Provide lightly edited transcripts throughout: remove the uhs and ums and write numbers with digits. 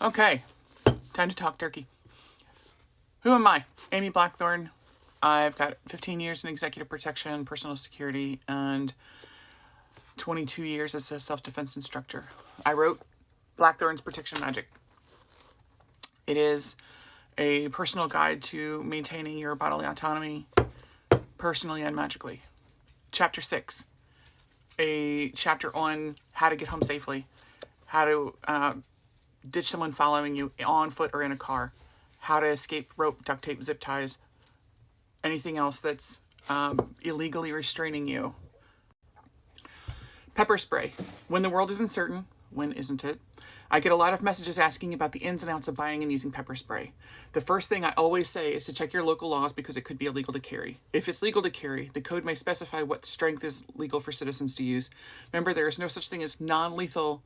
Okay, time to talk turkey. Who am I? Amy Blackthorn. I've got 15 years in executive protection, personal security, and 22 years as a self-defense instructor. I wrote Blackthorn's Protection Magic. It is a personal guide to maintaining your bodily autonomy, personally and magically. Chapter 6, a chapter on how to get home safely, how to ditch someone following you on foot or in a car, how to escape rope, duct tape, zip ties, anything else that's illegally restraining you. Pepper spray. When the world isn't certain, when isn't it? I get a lot of messages asking about the ins and outs of buying and using pepper spray. The first thing I always say is to check your local laws because it could be illegal to carry. If it's legal to carry, the code may specify what strength is legal for citizens to use. Remember, there is no such thing as non-lethal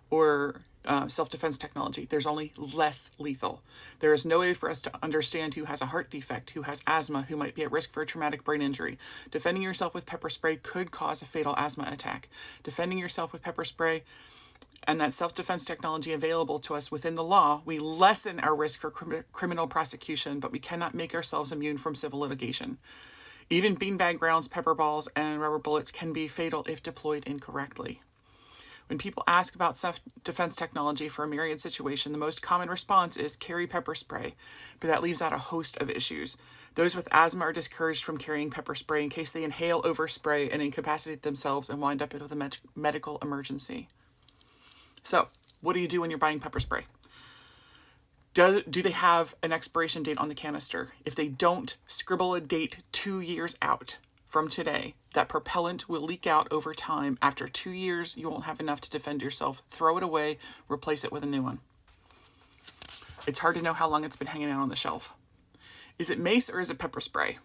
or self-defense technology. There's only less lethal. There is no way for us to understand who has a heart defect, who has asthma, who might be at risk for a traumatic brain injury. Defending yourself with pepper spray could cause a fatal asthma attack. Defending yourself with pepper spray and that self-defense technology available to us within the law, we lessen our risk for criminal prosecution, but we cannot make ourselves immune from civil litigation. Even beanbag rounds, pepper balls, and rubber bullets can be fatal if deployed incorrectly. When people ask about self-defense technology for a myriad situation, the most common response is carry pepper spray, but that leaves out a host of issues. Those with asthma are discouraged from carrying pepper spray in case they inhale overspray and incapacitate themselves and wind up with a medical emergency. So, what do you do when you're buying pepper spray? Do they have an expiration date on the canister? If they don't, scribble a date 2 years out from today. That propellant will leak out over time. After 2 years, you won't have enough to defend yourself. Throw it away, replace it with a new one. It's hard to know how long it's been hanging out on the shelf. Is it mace or is it pepper spray?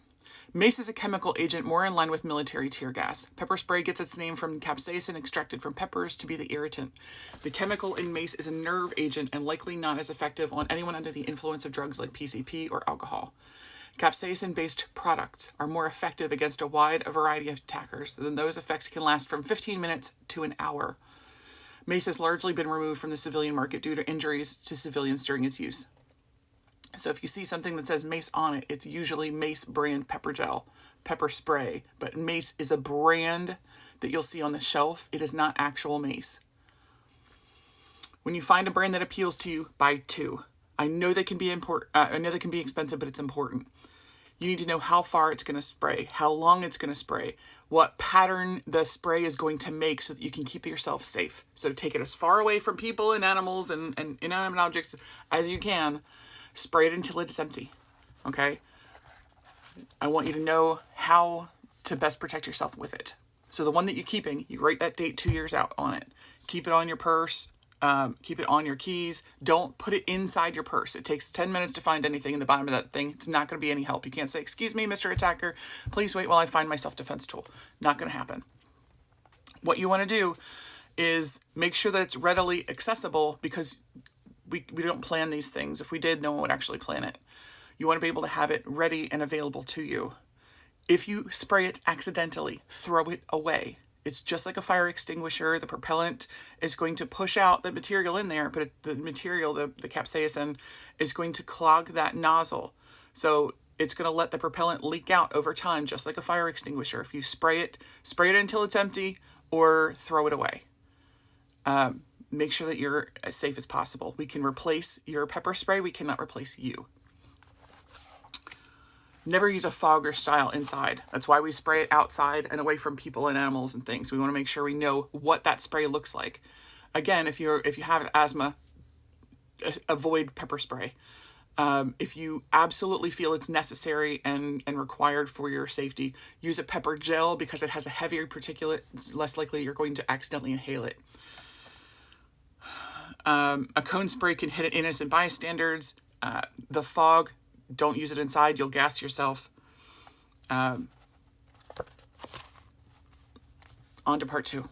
Mace is a chemical agent more in line with military tear gas. Pepper spray gets its name from capsaicin extracted from peppers to be the irritant. The chemical in mace is a nerve agent and likely not as effective on anyone under the influence of drugs like PCP or alcohol. Capsaicin-based products are more effective against a wide variety of attackers than those effects can last from 15 minutes to an hour. Mace has largely been removed from the civilian market due to injuries to civilians during its use. So if you see something that says Mace on it, it's usually Mace brand pepper gel, pepper spray. But Mace is a brand that you'll see on the shelf. It is not actual Mace. When you find a brand that appeals to you, buy two. I know they can be expensive, but it's important. You need to know how far it's going to spray, how long it's going to spray, what pattern the spray is going to make so that you can keep yourself safe. So take it as far away from people and animals and inanimate objects as you can. Spray it until it's empty, okay? I want you to know how to best protect yourself with it. So the one that you're keeping, you write that date 2 years out on it. Keep it on your purse. Keep it on your keys. Don't put it inside your purse. It takes 10 minutes to find anything in the bottom of that thing. It's not going to be any help. You can't say, "Excuse me, Mr. Attacker, please wait while I find my self-defense tool." Not going to happen. What you want to do is make sure that it's readily accessible because we don't plan these things. If we did, no one would actually plan it. You want to be able to have it ready and available to you. If you spray it accidentally, throw it away. It's just like a fire extinguisher. The propellant is going to push out the material in there, but the material, the capsaicin, is going to clog that nozzle. So it's going to let the propellant leak out over time, just like a fire extinguisher. If you spray it until it's empty or throw it away. Make sure that you're as safe as possible. We can replace your pepper spray. We cannot replace you. Never use a fogger style inside. That's why we spray it outside and away from people and animals and things. We want to make sure we know what that spray looks like. Again, if you have asthma, avoid pepper spray. If you absolutely feel it's necessary and required for your safety, use a pepper gel because it has a heavier particulate. It's less likely you're going to accidentally inhale it. A cone spray can hit innocent bystanders. The fog, don't use it inside. You'll gas yourself. On to part 2.